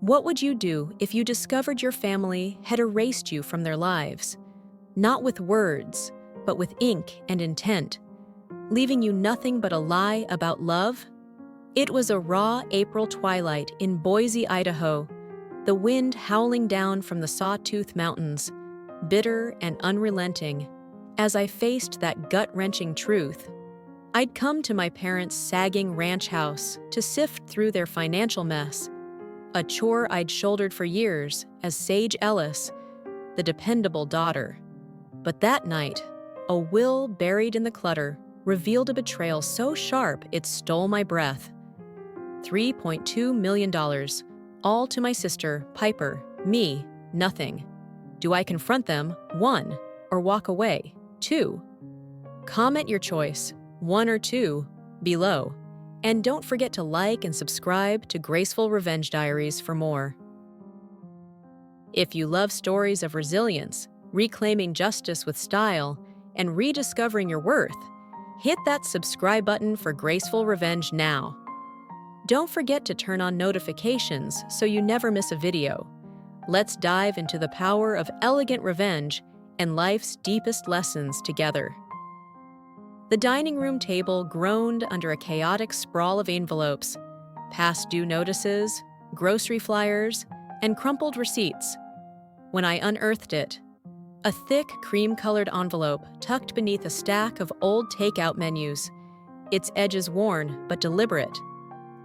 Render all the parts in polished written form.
What would you do if you discovered your family had erased you from their lives? Not with words, but with ink and intent, leaving you nothing but a lie about love? It was a raw April twilight in Boise, Idaho, the wind howling down from the Sawtooth Mountains, bitter and unrelenting. As I faced that gut-wrenching truth, I'd come to my parents' sagging ranch house to sift through their financial mess, a chore I'd shouldered for years as Sage Ellis, the dependable daughter. But that night, a will buried in the clutter revealed a betrayal so sharp it stole my breath. $3.2 million, all to my sister, Piper, me, nothing. Do I confront them, 1, or walk away, 2? Comment your choice, 1 or 2, below. And don't forget to like and subscribe to Graceful Revenge Diaries for more. If you love stories of resilience, reclaiming justice with style, and rediscovering your worth, hit that subscribe button for Graceful Revenge now. Don't forget to turn on notifications so you never miss a video. Let's dive into the power of elegant revenge and life's deepest lessons together. The dining room table groaned under a chaotic sprawl of envelopes, past due notices, grocery flyers, and crumpled receipts. When I unearthed it, a thick, cream-colored envelope tucked beneath a stack of old takeout menus, its edges worn but deliberate.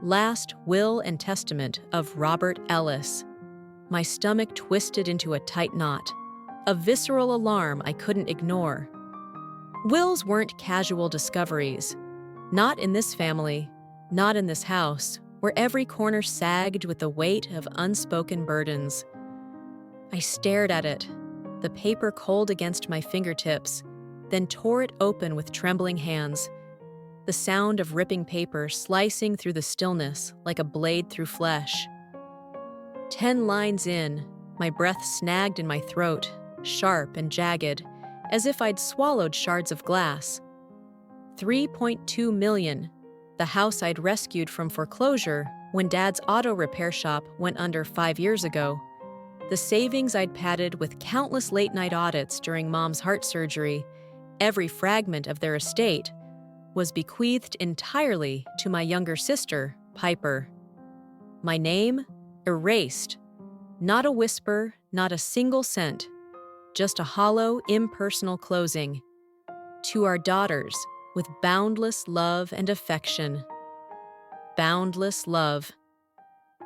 Last will and testament of Robert Ellis. My stomach twisted into a tight knot, a visceral alarm I couldn't ignore. Wills weren't casual discoveries. Not in this family, not in this house, where every corner sagged with the weight of unspoken burdens. I stared at it, the paper cold against my fingertips, then tore it open with trembling hands, the sound of ripping paper slicing through the stillness like a blade through flesh. 10 lines in, my breath snagged in my throat, sharp and jagged, as if I'd swallowed shards of glass. $3.2 million, the house I'd rescued from foreclosure when Dad's auto repair shop went under 5 years ago. The savings I'd padded with countless late-night audits during Mom's heart surgery, every fragment of their estate, was bequeathed entirely to my younger sister, Piper. My name? Erased. Not a whisper, not a single cent. Just a hollow, impersonal closing. To our daughters, with boundless love and affection. Boundless love.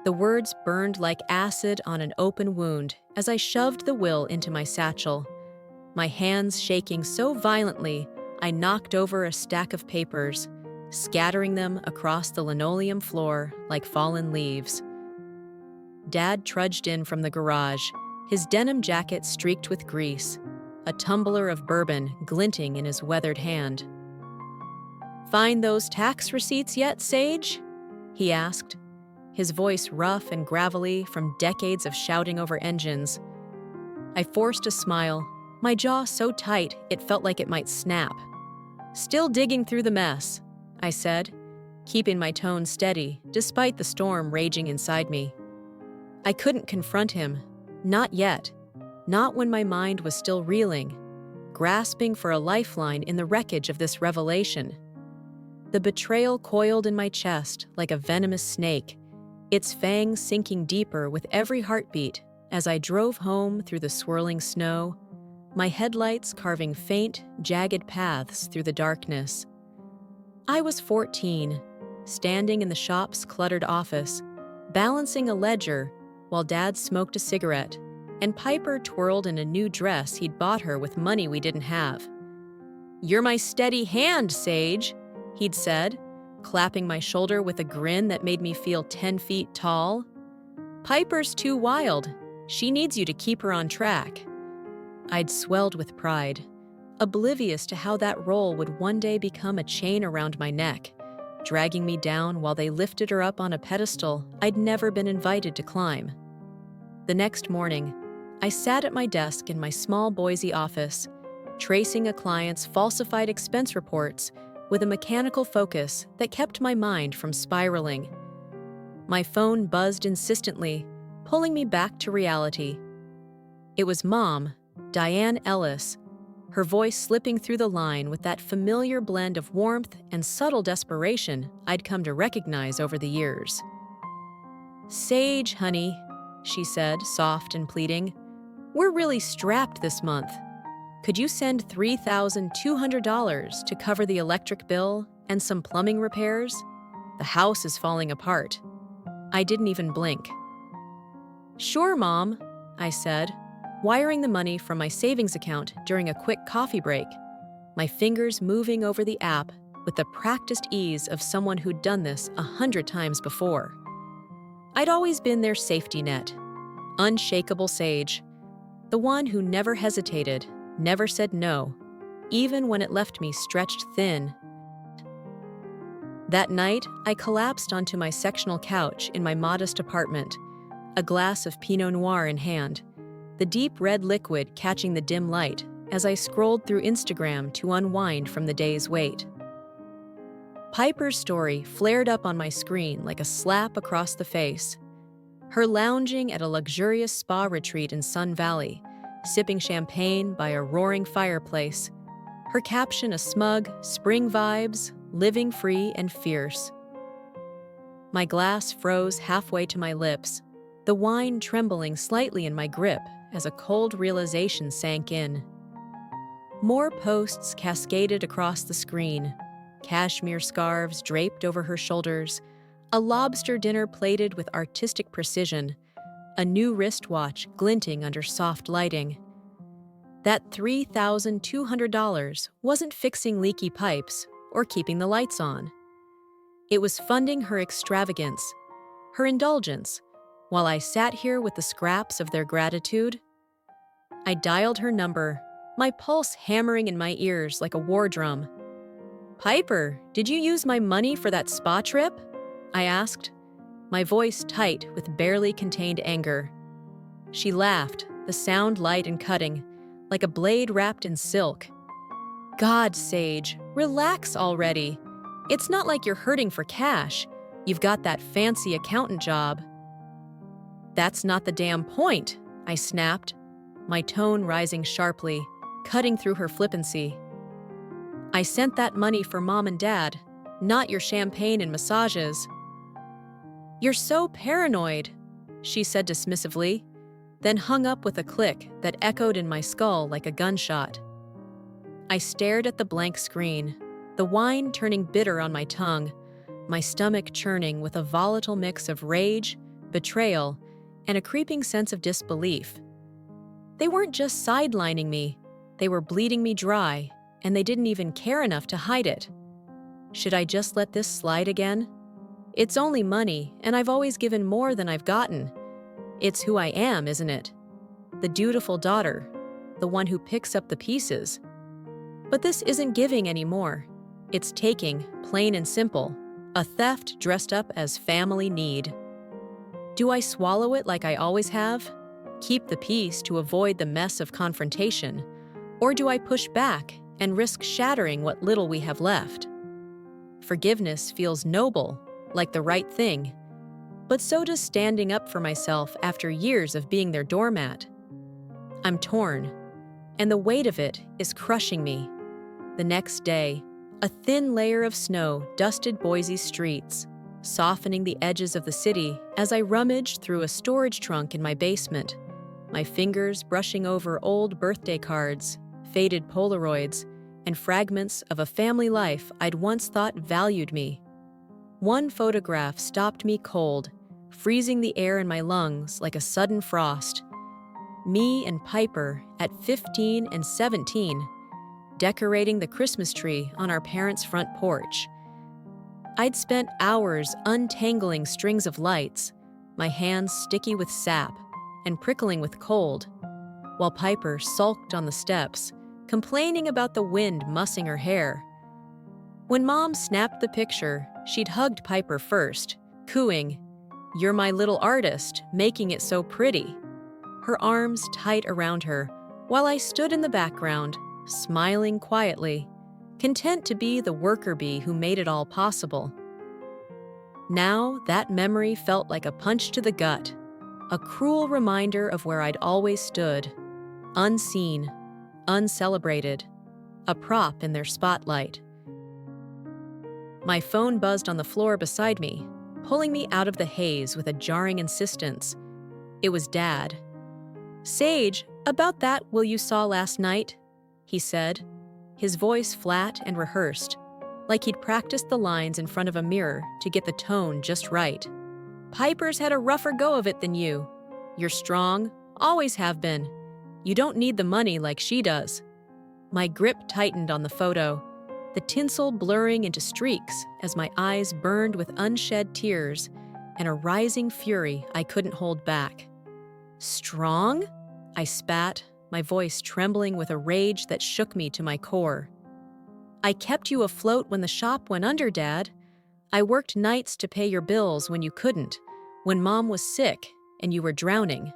The words burned like acid on an open wound as I shoved the will into my satchel, my hands shaking so violently I knocked over a stack of papers, scattering them across the linoleum floor like fallen leaves. Dad trudged in from the garage, his denim jacket streaked with grease, a tumbler of bourbon glinting in his weathered hand. "Find those tax receipts yet, Sage?" he asked, his voice rough and gravelly from decades of shouting over engines. I forced a smile, my jaw so tight it felt like it might snap. "Still digging through the mess," I said, keeping my tone steady despite the storm raging inside me. I couldn't confront him, not yet, not when my mind was still reeling, grasping for a lifeline in the wreckage of this revelation. The betrayal coiled in my chest like a venomous snake, its fangs sinking deeper with every heartbeat as I drove home through the swirling snow, my headlights carving faint, jagged paths through the darkness. I was 14, standing in the shop's cluttered office, balancing a ledger while Dad smoked a cigarette, and Piper twirled in a new dress he'd bought her with money we didn't have. "You're my steady hand, Sage," he'd said, clapping my shoulder with a grin that made me feel 10 feet tall. "Piper's too wild. She needs you to keep her on track." I'd swelled with pride, oblivious to how that role would one day become a chain around my neck, dragging me down while they lifted her up on a pedestal I'd never been invited to climb. The next morning, I sat at my desk in my small Boise office, tracing a client's falsified expense reports with a mechanical focus that kept my mind from spiraling. My phone buzzed insistently, pulling me back to reality. It was Mom, Diane Ellis, her voice slipping through the line with that familiar blend of warmth and subtle desperation I'd come to recognize over the years. "Sage, honey," she said, soft and pleading, "we're really strapped this month. Could you send $3,200 to cover the electric bill and some plumbing repairs? The house is falling apart." I didn't even blink. "Sure, Mom," I said, wiring the money from my savings account during a quick coffee break, my fingers moving over the app with the practiced ease of someone who'd done this 100 times before. I'd always been their safety net, unshakable Sage, the one who never hesitated, never said no, even when it left me stretched thin. That night, I collapsed onto my sectional couch in my modest apartment, a glass of Pinot Noir in hand, the deep red liquid catching the dim light as I scrolled through Instagram to unwind from the day's wait. Piper's story flared up on my screen like a slap across the face. Her lounging at a luxurious spa retreat in Sun Valley, sipping champagne by a roaring fireplace. Her caption a smug, spring vibes, living free and fierce. My glass froze halfway to my lips, the wine trembling slightly in my grip as a cold realization sank in. More posts cascaded across the screen, cashmere scarves draped over her shoulders, a lobster dinner plated with artistic precision, a new wristwatch glinting under soft lighting. That $3,200 wasn't fixing leaky pipes or keeping the lights on. It was funding her extravagance, her indulgence, while I sat here with the scraps of their gratitude. I dialed her number, my pulse hammering in my ears like a war drum. "Piper, did you use my money for that spa trip?" I asked, my voice tight with barely contained anger. She laughed, the sound light and cutting, like a blade wrapped in silk. "God, Sage, relax already. It's not like you're hurting for cash. You've got that fancy accountant job." "That's not the damn point," I snapped, my tone rising sharply, cutting through her flippancy. "I sent that money for Mom and Dad, not your champagne and massages." "You're so paranoid," she said dismissively, then hung up with a click that echoed in my skull like a gunshot. I stared at the blank screen, the wine turning bitter on my tongue, my stomach churning with a volatile mix of rage, betrayal, and a creeping sense of disbelief. They weren't just sidelining me, they were bleeding me dry, and they didn't even care enough to hide it. Should I just let this slide again? It's only money, and I've always given more than I've gotten. It's who I am, isn't it? The dutiful daughter, the one who picks up the pieces. But this isn't giving anymore. It's taking, plain and simple, a theft dressed up as family need. Do I swallow it like I always have? Keep the peace to avoid the mess of confrontation? Or do I push back and risk shattering what little we have left? Forgiveness feels noble, like the right thing, but so does standing up for myself after years of being their doormat. I'm torn, and the weight of it is crushing me. The next day, a thin layer of snow dusted Boise's streets, softening the edges of the city as I rummaged through a storage trunk in my basement, my fingers brushing over old birthday cards, faded Polaroids, and fragments of a family life I'd once thought valued me. One photograph stopped me cold, freezing the air in my lungs like a sudden frost. Me and Piper at 15 and 17, decorating the Christmas tree on our parents' front porch. I'd spent hours untangling strings of lights, my hands sticky with sap and prickling with cold, while Piper sulked on the steps, complaining about the wind mussing her hair. When Mom snapped the picture, she'd hugged Piper first, cooing, "You're my little artist, making it so pretty." Her arms tight around her, while I stood in the background, smiling quietly, content to be the worker bee who made it all possible. Now, that memory felt like a punch to the gut. a cruel reminder of where I'd always stood, unseen, uncelebrated, a prop in their spotlight. My phone buzzed on the floor beside me, pulling me out of the haze with a jarring insistence. It was Dad. "Sage, about that will you saw last night?" he said, his voice flat and rehearsed, like he'd practiced the lines in front of a mirror to get the tone just right. "Piper's had a rougher go of it than you. You're strong, always have been. You don't need the money like she does." My grip tightened on the photo, the tinsel blurring into streaks as my eyes burned with unshed tears and a rising fury I couldn't hold back. "Strong?" I spat, my voice trembling with a rage that shook me to my core. "I kept you afloat when the shop went under, Dad. I worked nights to pay your bills when you couldn't, when Mom was sick and you were drowning.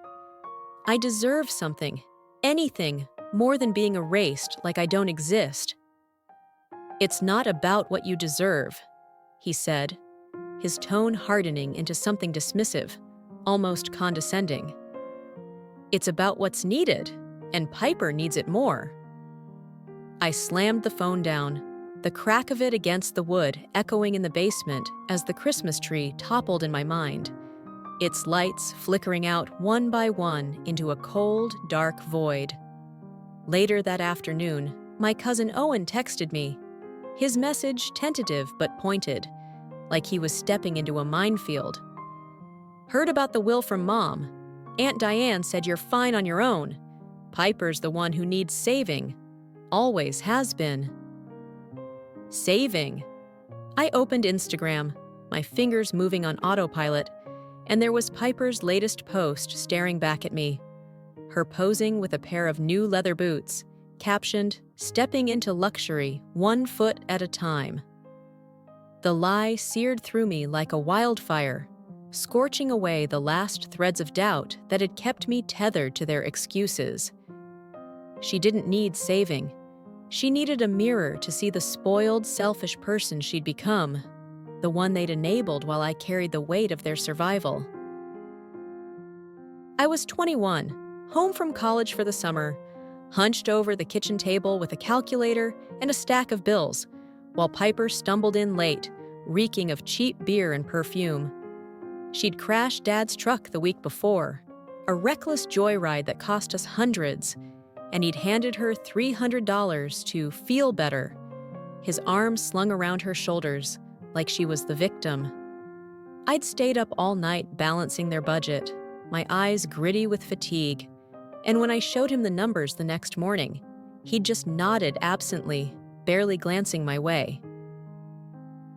I deserve something, anything, more than being erased like I don't exist." "It's not about what you deserve," he said, his tone hardening into something dismissive, almost condescending. "It's about what's needed, and Piper needs it more." I slammed the phone down, the crack of it against the wood echoing in the basement as the Christmas tree toppled in my mind, its lights flickering out one by one into a cold, dark void. Later that afternoon, my cousin Owen texted me, his message tentative but pointed, like he was stepping into a minefield. "Heard about the will from Mom. Aunt Diane said you're fine on your own. Piper's the one who needs saving. Always has been." Saving. I opened Instagram, my fingers moving on autopilot, and there was Piper's latest post staring back at me. Her posing with a pair of new leather boots, captioned, "Stepping into luxury, 1 foot at a time." The lie seared through me like a wildfire, scorching away the last threads of doubt that had kept me tethered to their excuses. She didn't need saving. She needed a mirror to see the spoiled, selfish person she'd become, the one they'd enabled while I carried the weight of their survival. I was 21, home from college for the summer, hunched over the kitchen table with a calculator and a stack of bills, while Piper stumbled in late, reeking of cheap beer and perfume. She'd crashed Dad's truck the week before, a reckless joyride that cost us hundreds, and he'd handed her $300 to feel better, his arms slung around her shoulders like she was the victim. I'd stayed up all night balancing their budget, my eyes gritty with fatigue, and when I showed him the numbers the next morning, he'd just nodded absently, barely glancing my way.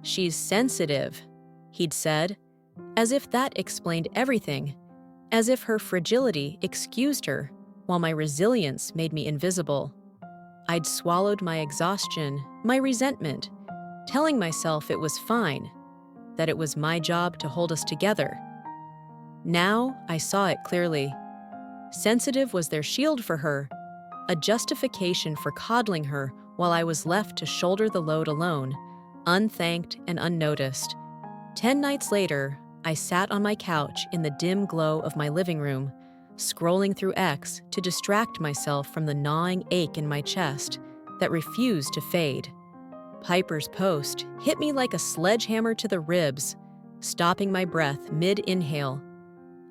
"She's sensitive," he'd said, as if that explained everything, as if her fragility excused her, while my resilience made me invisible. I'd swallowed my exhaustion, my resentment, telling myself it was fine, that it was my job to hold us together. Now I saw it clearly. Sensitive was their shield for her, a justification for coddling her while I was left to shoulder the load alone, unthanked and unnoticed. 10 nights later, I sat on my couch in the dim glow of my living room, scrolling through X to distract myself from the gnawing ache in my chest that refused to fade. Piper's post hit me like a sledgehammer to the ribs, stopping my breath mid-inhale.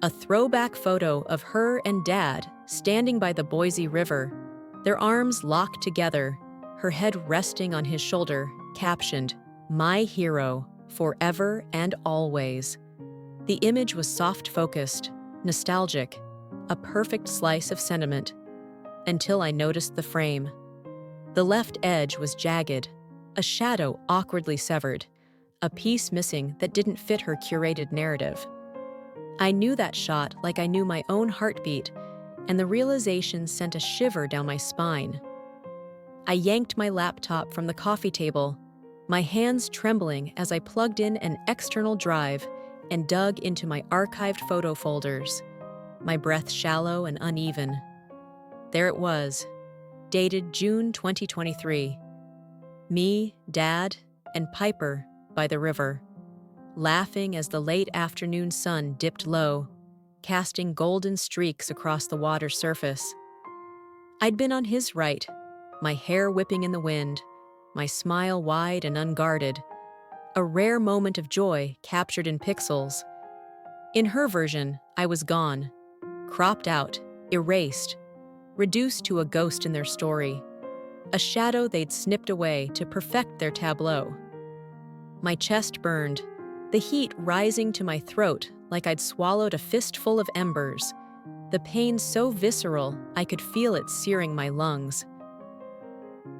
A throwback photo of her and Dad standing by the Boise River, their arms locked together, her head resting on his shoulder, captioned, "My hero, forever and always." The image was soft-focused, nostalgic, a perfect slice of sentiment, until I noticed the frame. The left edge was jagged, a shadow awkwardly severed, a piece missing that didn't fit her curated narrative. I knew that shot like I knew my own heartbeat, and the realization sent a shiver down my spine. I yanked my laptop from the coffee table, my hands trembling as I plugged in an external drive and dug into my archived photo folders, my breath shallow and uneven. There it was, dated June 2023. Me, Dad, and Piper by the river, laughing as the late afternoon sun dipped low, casting golden streaks across the water's surface. I'd been on his right, my hair whipping in the wind, my smile wide and unguarded, a rare moment of joy captured in pixels. In her version, I was gone, cropped out, erased, reduced to a ghost in their story, a shadow they'd snipped away to perfect their tableau. My chest burned, the heat rising to my throat like I'd swallowed a fistful of embers, the pain so visceral I could feel it searing my lungs.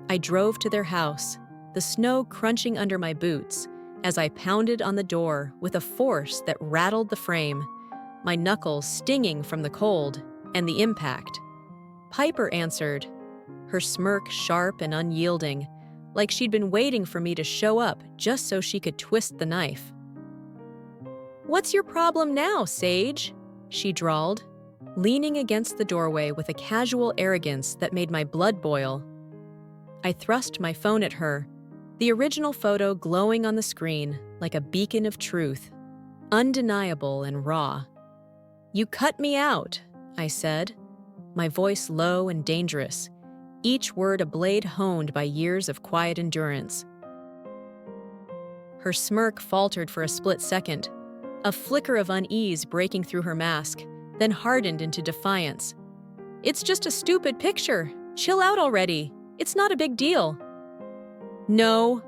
I drove to their house, the snow crunching under my boots as I pounded on the door with a force that rattled the frame, my knuckles stinging from the cold and the impact. Piper answered, her smirk sharp and unyielding, like she'd been waiting for me to show up just so she could twist the knife. "What's your problem now, Sage?" she drawled, leaning against the doorway with a casual arrogance that made my blood boil. I thrust my phone at her, the original photo glowing on the screen like a beacon of truth, undeniable and raw. "You cut me out," I said, my voice low and dangerous, each word a blade honed by years of quiet endurance. Her smirk faltered for a split second, a flicker of unease breaking through her mask, then hardened into defiance. "It's just a stupid picture. Chill out already. It's not a big deal." "No,"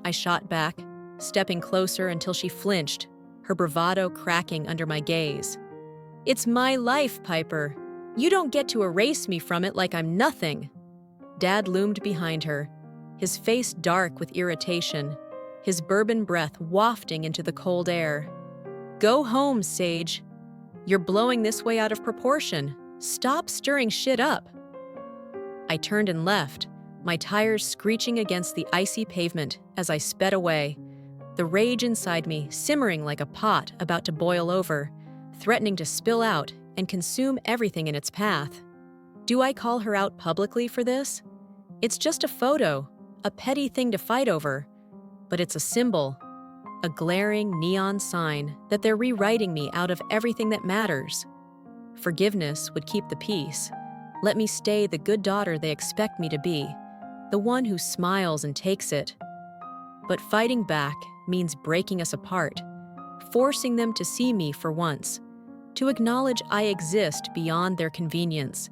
I shot back, stepping closer until she flinched, her bravado cracking under my gaze. "It's my life, Piper. You don't get to erase me from it like I'm nothing." Dad loomed behind her, his face dark with irritation, his bourbon breath wafting into the cold air. "Go home, Sage. You're blowing this way out of proportion. Stop stirring shit up." I turned and left, my tires screeching against the icy pavement as I sped away, the rage inside me simmering like a pot about to boil over, threatening to spill out and consume everything in its path. Do I call her out publicly for this? It's just a photo, a petty thing to fight over, but it's a symbol, a glaring neon sign that they're rewriting me out of everything that matters. Forgiveness would keep the peace. Let me stay the good daughter they expect me to be, the one who smiles and takes it. But fighting back means breaking us apart, forcing them to see me for once, to acknowledge I exist beyond their convenience.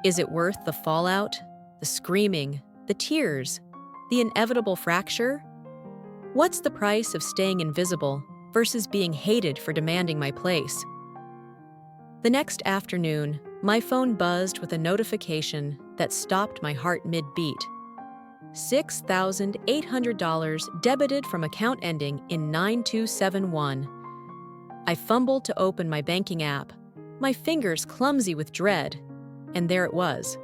Is it worth the fallout, the screaming, the tears, the inevitable fracture? What's the price of staying invisible versus being hated for demanding my place? The next afternoon, my phone buzzed with a notification that stopped my heart mid-beat. $6,800 debited from account ending in 9271. I fumbled to open my banking app, my fingers clumsy with dread, and there it was.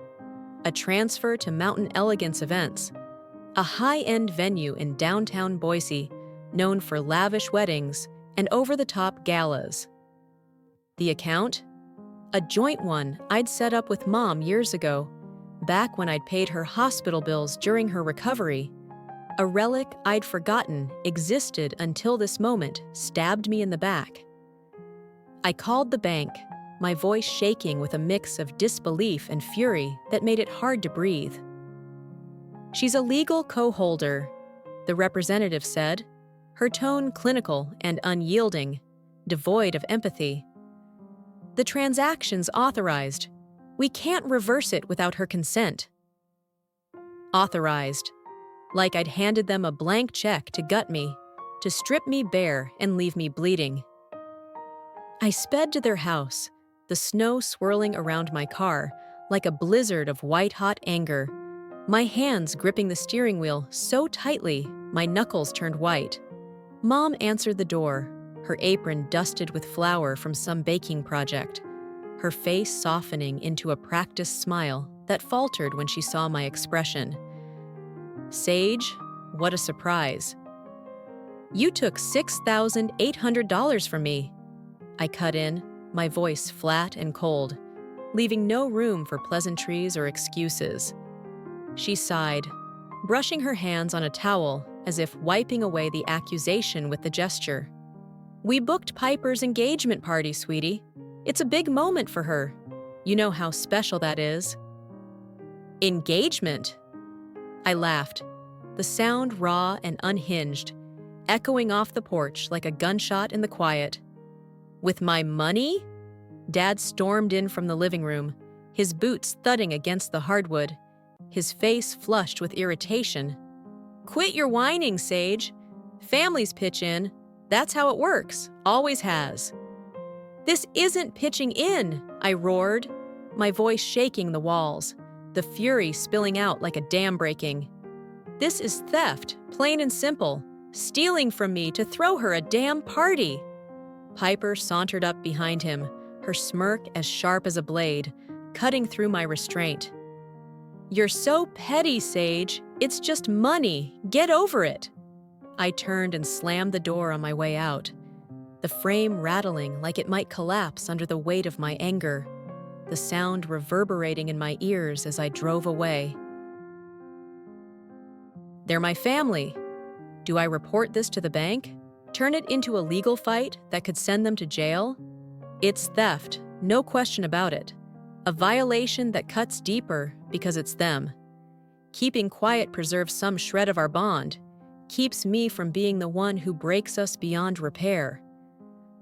A transfer to Mountain Elegance Events, a high-end venue in downtown Boise, known for lavish weddings and over-the-top galas. The account? A joint one I'd set up with Mom years ago, back when I'd paid her hospital bills during her recovery. A relic I'd forgotten existed until this moment stabbed me in the back. I called the bank, my voice shaking with a mix of disbelief and fury that made it hard to breathe. "She's a legal co-holder," the representative said, her tone clinical and unyielding, devoid of empathy. "The transaction's authorized. We can't reverse it without her consent." Authorized. Like I'd handed them a blank check to gut me, to strip me bare and leave me bleeding. I sped to their house, the snow swirling around my car like a blizzard of white-hot anger, my hands gripping the steering wheel so tightly my knuckles turned white. Mom answered the door, her apron dusted with flour from some baking project, her face softening into a practiced smile that faltered when she saw my expression. "Sage, what a surprise." "You took $6,800 from me," I cut in, my voice flat and cold, leaving no room for pleasantries or excuses. She sighed, brushing her hands on a towel as if wiping away the accusation with the gesture. "We booked Piper's engagement party, sweetie. It's a big moment for her. You know how special that is. Engagement? I laughed, the sound raw and unhinged, echoing off the porch like a gunshot in the quiet. With my money? Dad stormed in from the living room, his boots thudding against the hardwood, his face flushed with irritation. Quit your whining, Sage. Families pitch in. That's how it works, always has. This isn't pitching in, I roared, my voice shaking the walls, the fury spilling out like a dam breaking. This is theft, plain and simple, stealing from me to throw her a damn party. Piper sauntered up behind him, her smirk as sharp as a blade, cutting through my restraint. You're so petty, Sage. It's just money. Get over it. I turned and slammed the door on my way out, the frame rattling like it might collapse under the weight of my anger, the sound reverberating in my ears as I drove away. They're my family. Do I report this to the bank? Turn it into a legal fight that could send them to jail? It's theft, no question about it. A violation that cuts deeper because it's them. Keeping quiet preserves some shred of our bond, keeps me from being the one who breaks us beyond repair.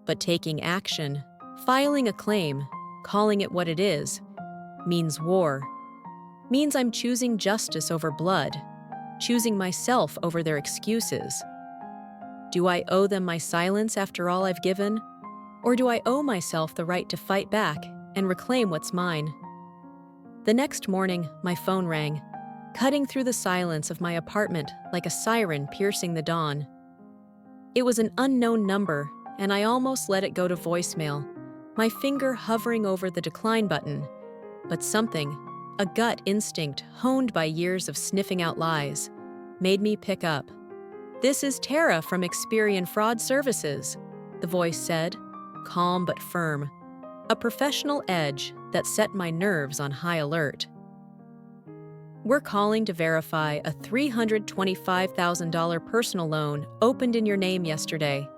But taking action, filing a claim, calling it what it is, means war. Means I'm choosing justice over blood, choosing myself over their excuses. Do I owe them my silence after all I've given? Or do I owe myself the right to fight back and reclaim what's mine? The next morning, my phone rang, cutting through the silence of my apartment like a siren piercing the dawn. It was an unknown number, and I almost let it go to voicemail, my finger hovering over the decline button. But something, a gut instinct honed by years of sniffing out lies, made me pick up. "This is Tara from Experian Fraud Services," the voice said, calm but firm, a professional edge that set my nerves on high alert. "We're calling to verify a $325,000 personal loan opened in your name yesterday.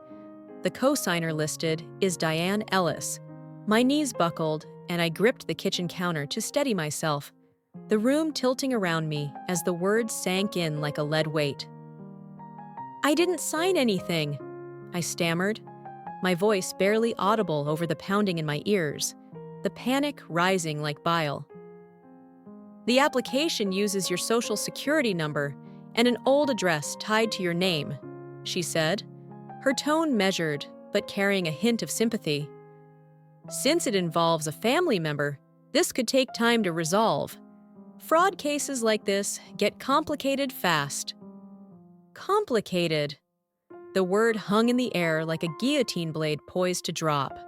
The co-signer listed is Diane Ellis." My knees buckled, and I gripped the kitchen counter to steady myself, the room tilting around me as the words sank in like a lead weight. "I didn't sign anything," I stammered, my voice barely audible over the pounding in my ears, the panic rising like bile. "The application uses your social security number and an old address tied to your name," she said, her tone measured but carrying a hint of sympathy. "Since it involves a family member, this could take time to resolve. Fraud cases like this get complicated fast." Complicated. The word hung in the air like a guillotine blade poised to drop.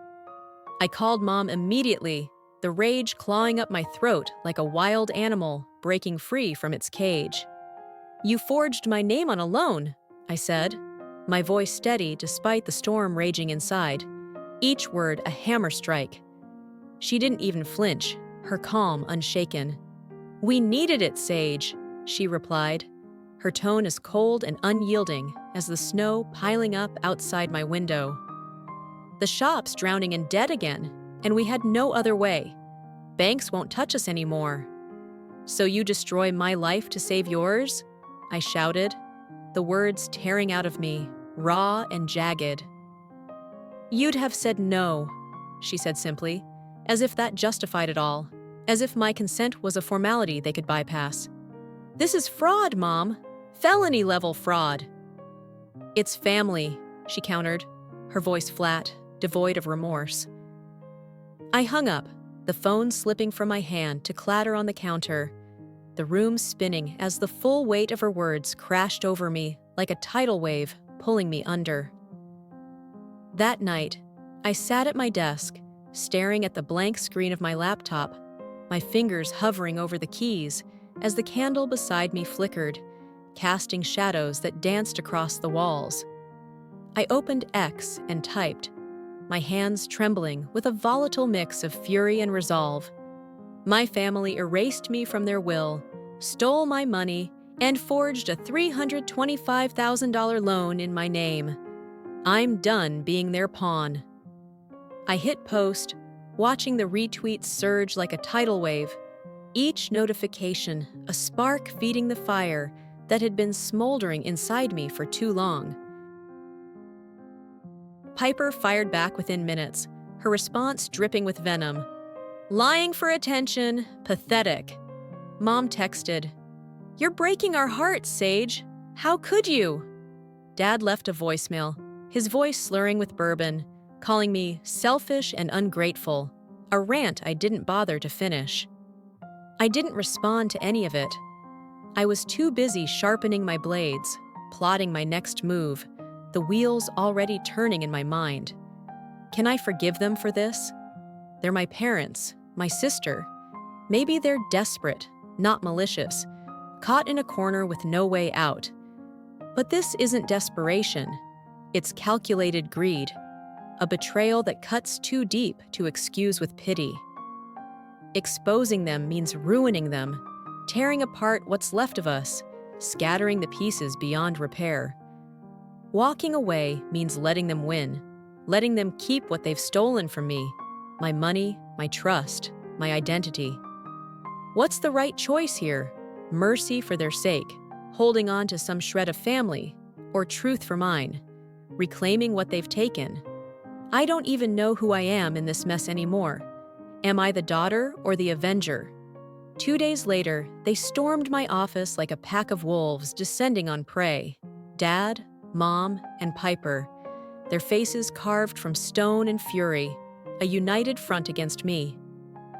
I called Mom immediately, the rage clawing up my throat like a wild animal breaking free from its cage. "You forged my name on a loan," I said, my voice steady despite the storm raging inside, each word a hammer strike. She didn't even flinch, her calm unshaken. "We needed it, Sage," she replied, her tone as cold and unyielding as the snow piling up outside my window. "The shop's drowning in debt again, and we had no other way. Banks won't touch us anymore." "So you destroy my life to save yours?" I shouted, the words tearing out of me, raw and jagged. "You'd have said no," she said simply, as if that justified it all, as if my consent was a formality they could bypass. "This is fraud, Mom. Felony-level fraud." "It's family," she countered, her voice flat, devoid of remorse. I hung up, the phone slipping from my hand to clatter on the counter, the room spinning as the full weight of her words crashed over me like a tidal wave pulling me under. That night, I sat at my desk, staring at the blank screen of my laptop, my fingers hovering over the keys as the candle beside me flickered, casting shadows that danced across the walls. I opened X and typed, my hands trembling with a volatile mix of fury and resolve. My family erased me from their will, stole my money, and forged a $325,000 loan in my name. I'm done being their pawn. I hit post, watching the retweets surge like a tidal wave, each notification a spark feeding the fire that had been smoldering inside me for too long. Piper fired back within minutes, her response dripping with venom. "Lying for attention, pathetic." Mom texted, "You're breaking our hearts, Sage. How could you?" Dad left a voicemail, his voice slurring with bourbon, calling me selfish and ungrateful, a rant I didn't bother to finish. I didn't respond to any of it. I was too busy sharpening my blades, plotting my next move, the wheels already turning in my mind. Can I forgive them for this? They're my parents, my sister. Maybe they're desperate, not malicious, caught in a corner with no way out. But this isn't desperation. It's calculated greed, a betrayal that cuts too deep to excuse with pity. Exposing them means ruining them, tearing apart what's left of us, scattering the pieces beyond repair. Walking away means letting them win, letting them keep what they've stolen from me, my money, my trust, my identity. What's the right choice here? Mercy for their sake, holding on to some shred of family, or truth for mine, reclaiming what they've taken? I don't even know who I am in this mess anymore. Am I the daughter or the avenger? 2 days later, they stormed my office like a pack of wolves descending on prey. Dad, Mom, and Piper, their faces carved from stone and fury, a united front against me.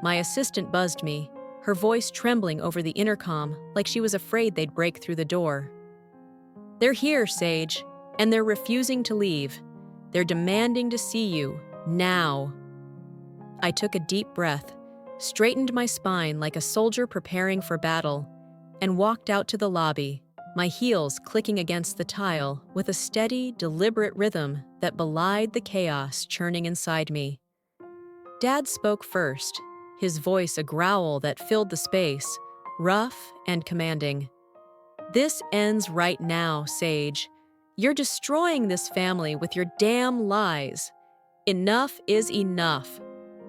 My assistant buzzed me, her voice trembling over the intercom like she was afraid they'd break through the door. "They're here, Sage, and they're refusing to leave. They're demanding to see you, now." I took a deep breath, straightened my spine like a soldier preparing for battle, and walked out to the lobby, my heels clicking against the tile with a steady, deliberate rhythm that belied the chaos churning inside me. Dad spoke first, his voice a growl that filled the space, rough and commanding. "This ends right now, Sage. You're destroying this family with your damn lies. Enough is enough."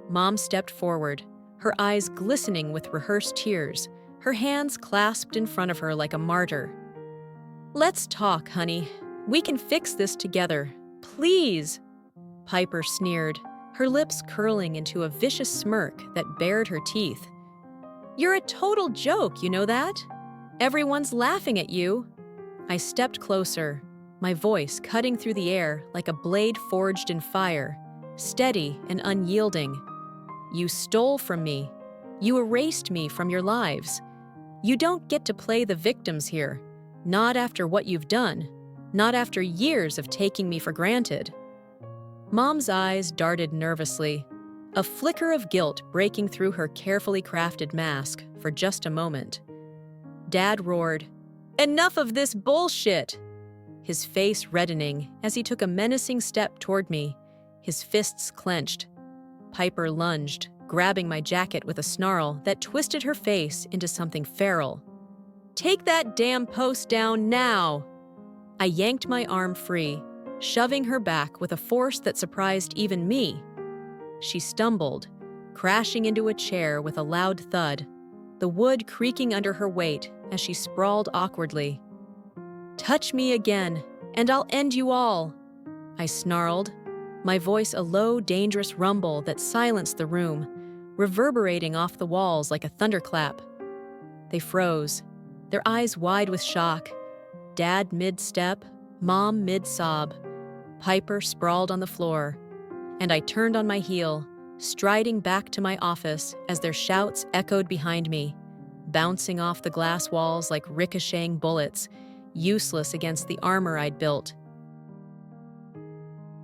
Mom stepped forward, her eyes glistening with rehearsed tears, her hands clasped in front of her like a martyr. "Let's talk, honey. We can fix this together. Please." Piper sneered, her lips curling into a vicious smirk that bared her teeth. "You're a total joke, you know that? Everyone's laughing at you." I stepped closer, my voice cutting through the air like a blade forged in fire, steady and unyielding. "You stole from me. You erased me from your lives. You don't get to play the victims here. Not after what you've done. Not after years of taking me for granted." Mom's eyes darted nervously, a flicker of guilt breaking through her carefully crafted mask for just a moment. Dad roared, "Enough of this bullshit!" His face reddening as he took a menacing step toward me, his fists clenched. Piper lunged, grabbing my jacket with a snarl that twisted her face into something feral. "Take that damn post down now!" I yanked my arm free, shoving her back with a force that surprised even me. She stumbled, crashing into a chair with a loud thud, the wood creaking under her weight as she sprawled awkwardly. "Touch me again, and I'll end you all," I snarled, my voice a low, dangerous rumble that silenced the room, reverberating off the walls like a thunderclap. They froze, their eyes wide with shock, Dad mid-step, Mom mid-sob, Piper sprawled on the floor, and I turned on my heel, striding back to my office as their shouts echoed behind me, bouncing off the glass walls like ricocheting bullets, useless against the armor I'd built.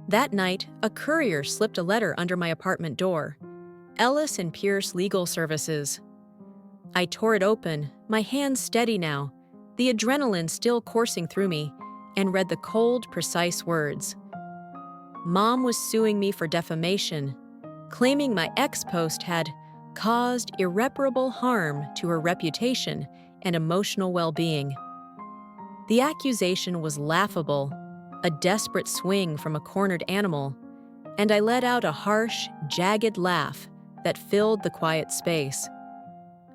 That night, a courier slipped a letter under my apartment door. Ellis and Pierce Legal Services. I tore it open, my hands steady now, the adrenaline still coursing through me, and read the cold, precise words. Mom was suing me for defamation, claiming my ex-post had caused irreparable harm to her reputation and emotional well-being. The accusation was laughable, a desperate swing from a cornered animal, and I let out a harsh, jagged laugh that filled the quiet space.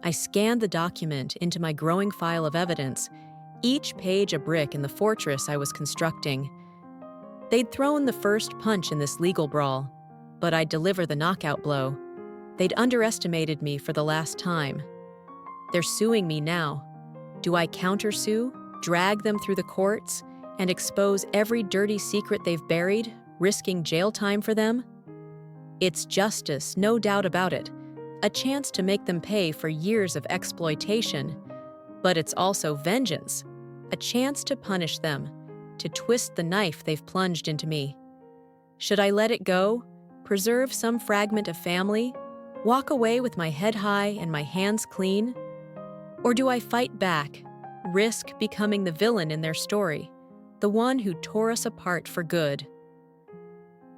I scanned the document into my growing file of evidence, each page a brick in the fortress I was constructing. They'd thrown the first punch in this legal brawl, but I'd deliver the knockout blow. They'd underestimated me for the last time. They're suing me now. Do I countersue, drag them through the courts, and expose every dirty secret they've buried, risking jail time for them? It's justice, no doubt about it, a chance to make them pay for years of exploitation. But it's also vengeance, a chance to punish them, to twist the knife they've plunged into me. Should I let it go, preserve some fragment of family, walk away with my head high and my hands clean? Or do I fight back, risk becoming the villain in their story, the one who tore us apart for good?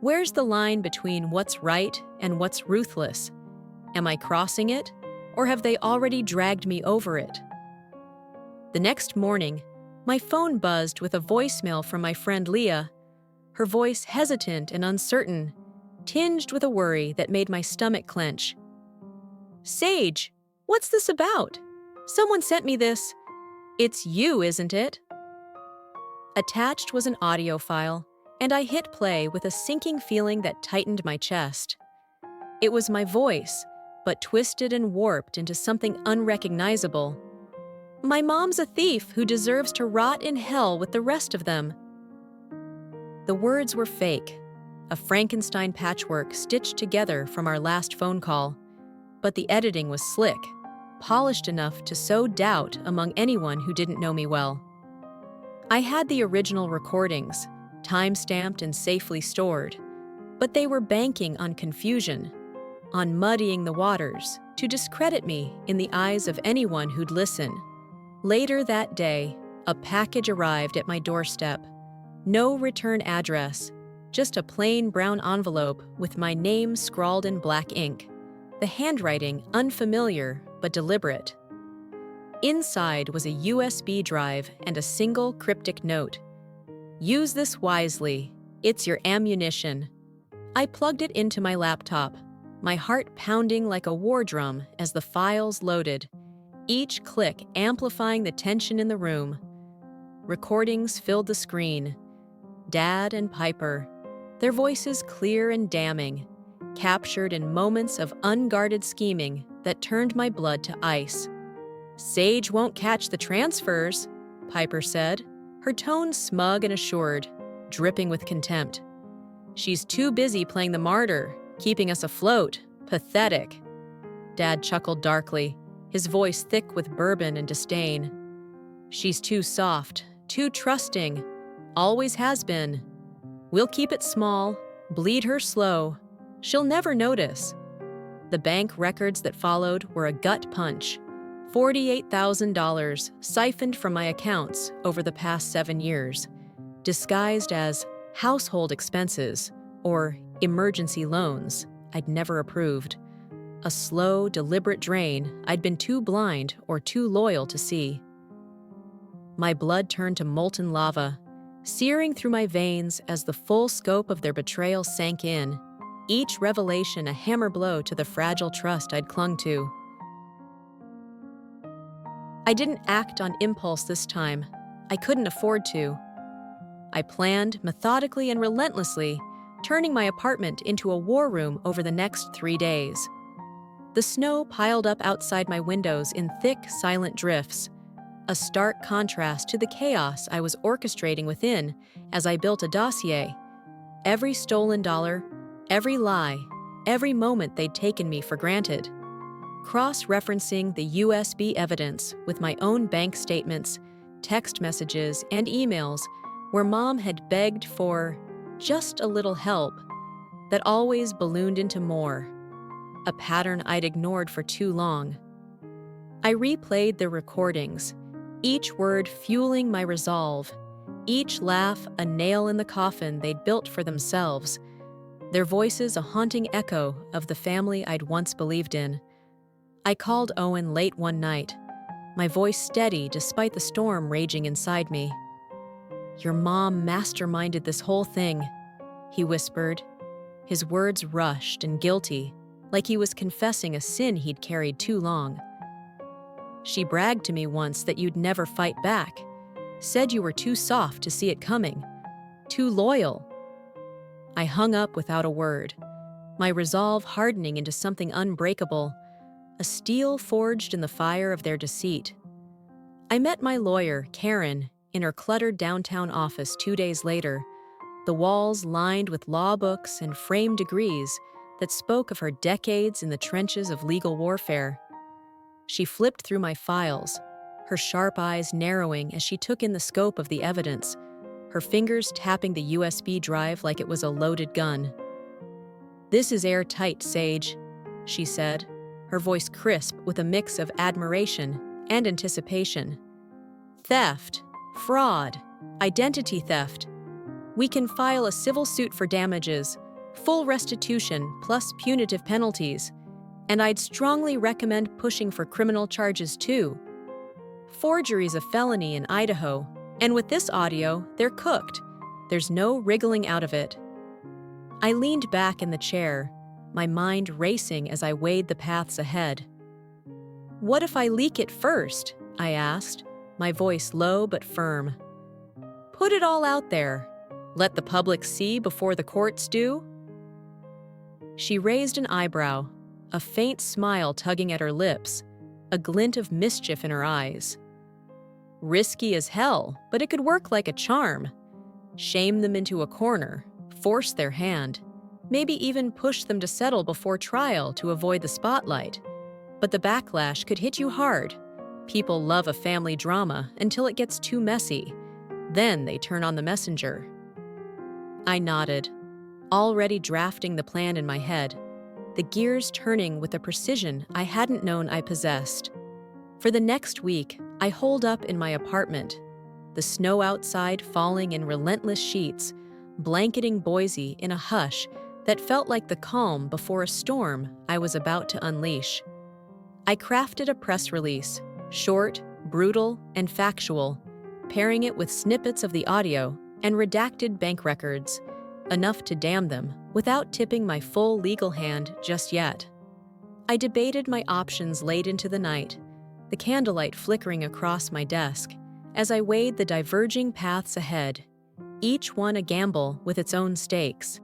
Where's the line between what's right and what's ruthless? Am I crossing it, or have they already dragged me over it? The next morning, my phone buzzed with a voicemail from my friend Leah, her voice hesitant and uncertain, tinged with a worry that made my stomach clench. "Sage, what's this about? Someone sent me this. It's you, isn't it?" Attached was an audio file, and I hit play with a sinking feeling that tightened my chest. It was my voice, but twisted and warped into something unrecognizable. "My mom's a thief who deserves to rot in hell with the rest of them." The words were fake, a Frankenstein patchwork stitched together from our last phone call, but the editing was slick, polished enough to sow doubt among anyone who didn't know me well. I had the original recordings, time-stamped and safely stored, but they were banking on confusion, on muddying the waters, to discredit me in the eyes of anyone who'd listen. Later that day, a package arrived at my doorstep. No return address, just a plain brown envelope with my name scrawled in black ink, the handwriting unfamiliar but deliberate. Inside was a USB drive and a single cryptic note. "Use this wisely. It's your ammunition." I plugged it into my laptop, my heart pounding like a war drum as the files loaded, each click amplifying the tension in the room. Recordings filled the screen. Dad and Piper, their voices clear and damning, captured in moments of unguarded scheming that turned my blood to ice. "Sage won't catch the transfers," Piper said, her tone smug and assured, dripping with contempt. "She's too busy playing the martyr, keeping us afloat. Pathetic." Dad chuckled darkly, his voice thick with bourbon and disdain. "She's too soft, too trusting, always has been. We'll keep it small, bleed her slow. She'll never notice." The bank records that followed were a gut punch. $48,000 siphoned from my accounts over the past 7 years, disguised as household expenses or emergency loans I'd never approved. A slow, deliberate drain I'd been too blind or too loyal to see. My blood turned to molten lava, searing through my veins as the full scope of their betrayal sank in, each revelation a hammer blow to the fragile trust I'd clung to. I didn't act on impulse this time. I couldn't afford to. I planned methodically and relentlessly, turning my apartment into a war room over the next 3 days. The snow piled up outside my windows in thick, silent drifts, a stark contrast to the chaos I was orchestrating within as I built a dossier. Every stolen dollar, every lie, every moment they'd taken me for granted. Cross-referencing the USB evidence with my own bank statements, text messages, and emails where Mom had begged for just a little help that always ballooned into more, a pattern I'd ignored for too long. I replayed the recordings, each word fueling my resolve, each laugh a nail in the coffin they'd built for themselves, their voices a haunting echo of the family I'd once believed in. I called Owen late one night, my voice steady despite the storm raging inside me. "Your mom masterminded this whole thing," he whispered, his words rushed and guilty, like he was confessing a sin he'd carried too long. She bragged to me once that you'd never fight back, said you were too soft to see it coming, too loyal. I hung up without a word, my resolve hardening into something unbreakable, a steel forged in the fire of their deceit. I met my lawyer, Karen, in her cluttered downtown office 2 days later, the walls lined with law books and framed degrees that spoke of her decades in the trenches of legal warfare. She flipped through my files, her sharp eyes narrowing as she took in the scope of the evidence, her fingers tapping the USB drive like it was a loaded gun. "This is airtight, Sage," she said, her voice crisp with a mix of admiration and anticipation. "Theft, fraud, identity theft. We can file a civil suit for damages, full restitution plus punitive penalties, and I'd strongly recommend pushing for criminal charges too. Forgery's a felony in Idaho, and with this audio, they're cooked. There's no wriggling out of it." I leaned back in the chair, my mind racing as I weighed the paths ahead. "What if I leak it first?" I asked, my voice low but firm. "Put it all out there. Let the public see before the courts do?" She raised an eyebrow, a faint smile tugging at her lips, a glint of mischief in her eyes. "Risky as hell, but it could work like a charm. Shame them into a corner, force their hand, maybe even push them to settle before trial to avoid the spotlight. But the backlash could hit you hard. People love a family drama until it gets too messy. Then they turn on the messenger." I nodded, already drafting the plan in my head, the gears turning with a precision I hadn't known I possessed. For the next week, I holed up in my apartment, the snow outside falling in relentless sheets, blanketing Boise in a hush that felt like the calm before a storm I was about to unleash. I crafted a press release, short, brutal, and factual, pairing it with snippets of the audio and redacted bank records, enough to damn them without tipping my full legal hand just yet. I debated my options late into the night, the candlelight flickering across my desk, as I weighed the diverging paths ahead, each one a gamble with its own stakes.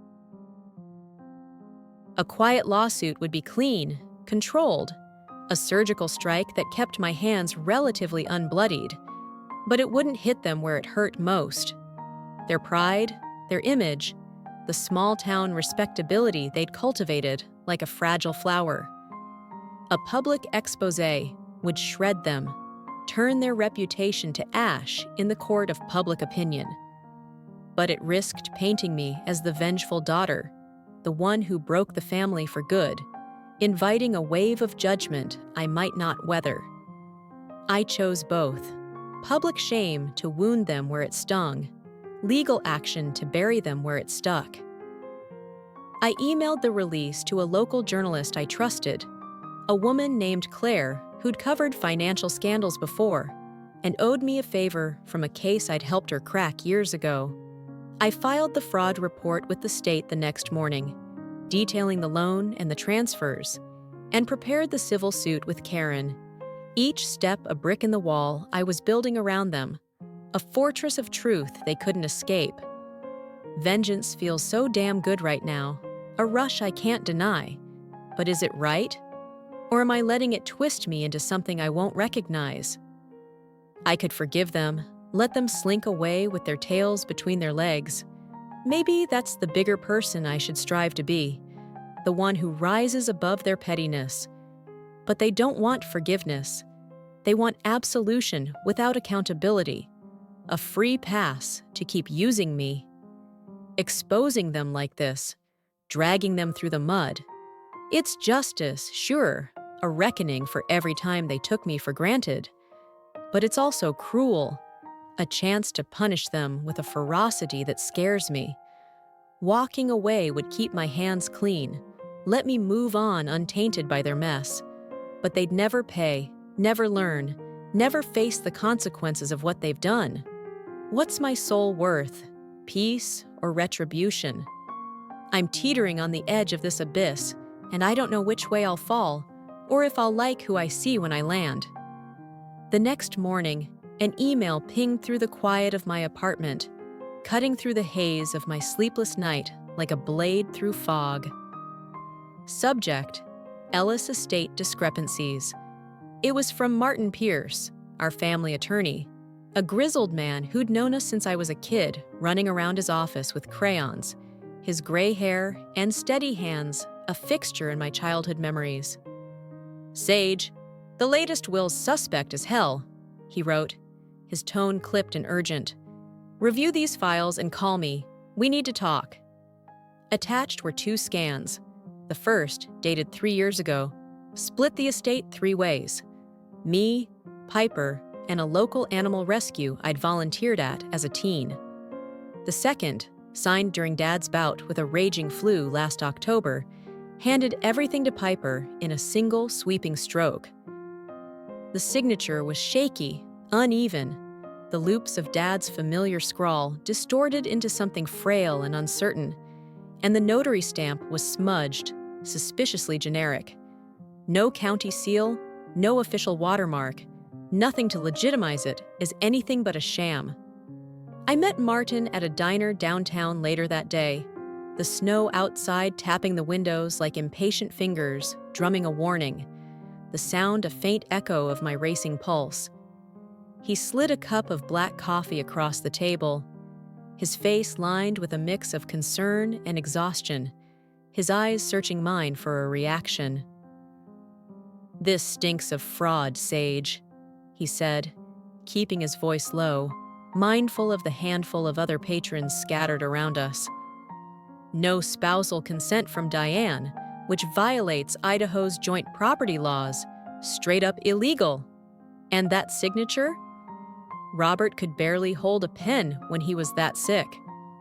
A quiet lawsuit would be clean, controlled, a surgical strike that kept my hands relatively unbloodied, but it wouldn't hit them where it hurt most. Their pride, their image, the small-town respectability they'd cultivated like a fragile flower. A public expose would shred them, turn their reputation to ash in the court of public opinion. But it risked painting me as the vengeful daughter, the one who broke the family for good, inviting a wave of judgment I might not weather. I chose both: public shame to wound them where it stung, legal action to bury them where it stuck. I emailed the release to a local journalist I trusted, a woman named Claire who'd covered financial scandals before and owed me a favor from a case I'd helped her crack years ago. I filed the fraud report with the state the next morning, detailing the loan and the transfers, and prepared the civil suit with Karen, each step a brick in the wall I was building around them, a fortress of truth they couldn't escape. Vengeance feels so damn good right now, a rush I can't deny. But is it right? Or am I letting it twist me into something I won't recognize? I could forgive them, let them slink away with their tails between their legs. Maybe that's the bigger person I should strive to be, the one who rises above their pettiness. But they don't want forgiveness. They want absolution without accountability, a free pass to keep using me. Exposing them like this, dragging them through the mud. It's justice, sure, a reckoning for every time they took me for granted. But it's also cruel, a chance to punish them with a ferocity that scares me. Walking away would keep my hands clean, let me move on untainted by their mess. But they'd never pay, never learn, never face the consequences of what they've done. What's my soul worth? Peace or retribution? I'm teetering on the edge of this abyss, and I don't know which way I'll fall, or if I'll like who I see when I land. The next morning, an email pinged through the quiet of my apartment, cutting through the haze of my sleepless night like a blade through fog. Subject: Ellis Estate Discrepancies. It was from Martin Pierce, our family attorney, a grizzled man who'd known us since I was a kid, running around his office with crayons, his gray hair and steady hands a fixture in my childhood memories. "Sage, the latest will's suspect as hell," he wrote, his tone clipped and urgent. "Review these files and call me. We need to talk." Attached were 2 scans. The first, dated 3 years ago, split the estate 3 ways: me, Piper, and a local animal rescue I'd volunteered at as a teen. The second, signed during Dad's bout with a raging flu last October, handed everything to Piper in a single sweeping stroke. The signature was shaky, uneven, the loops of Dad's familiar scrawl distorted into something frail and uncertain, and the notary stamp was smudged, suspiciously generic. No county seal, no official watermark, nothing to legitimize it as anything but a sham. I met Martin at a diner downtown later that day, the snow outside tapping the windows like impatient fingers, drumming a warning, the sound a faint echo of my racing pulse. He slid a cup of black coffee across the table, his face lined with a mix of concern and exhaustion, his eyes searching mine for a reaction. "This stinks of fraud, Sage," he said, keeping his voice low, mindful of the handful of other patrons scattered around us. "No spousal consent from Diane, which violates Idaho's joint property laws. Straight up illegal. And that signature? Robert could barely hold a pen when he was that sick,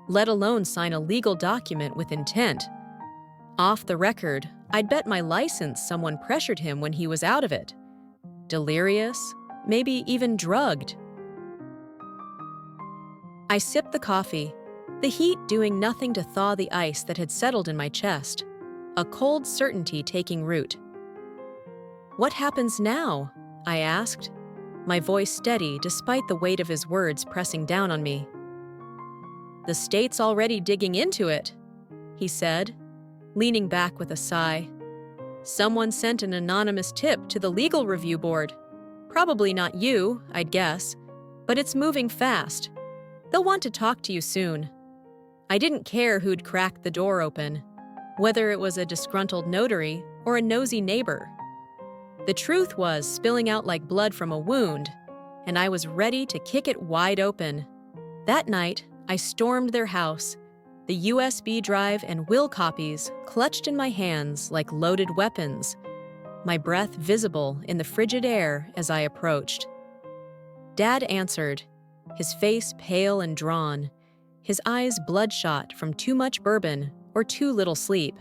let alone sign a legal document with intent. Off the record, I'd bet my license someone pressured him when he was out of it. Delirious, maybe even drugged." I sipped the coffee, the heat doing nothing to thaw the ice that had settled in my chest, a cold certainty taking root. "What happens now?" I asked, my voice steady despite the weight of his words pressing down on me. "The state's already digging into it," he said, leaning back with a sigh. "Someone sent an anonymous tip to the legal review board. Probably not you, I'd guess, but it's moving fast. They'll want to talk to you soon." I didn't care who'd cracked the door open, whether it was a disgruntled notary or a nosy neighbor. The truth was spilling out like blood from a wound, and I was ready to kick it wide open. That night, I stormed their house, the USB drive and will copies clutched in my hands like loaded weapons, my breath visible in the frigid air as I approached. Dad answered, his face pale and drawn, his eyes bloodshot from too much bourbon or too little sleep,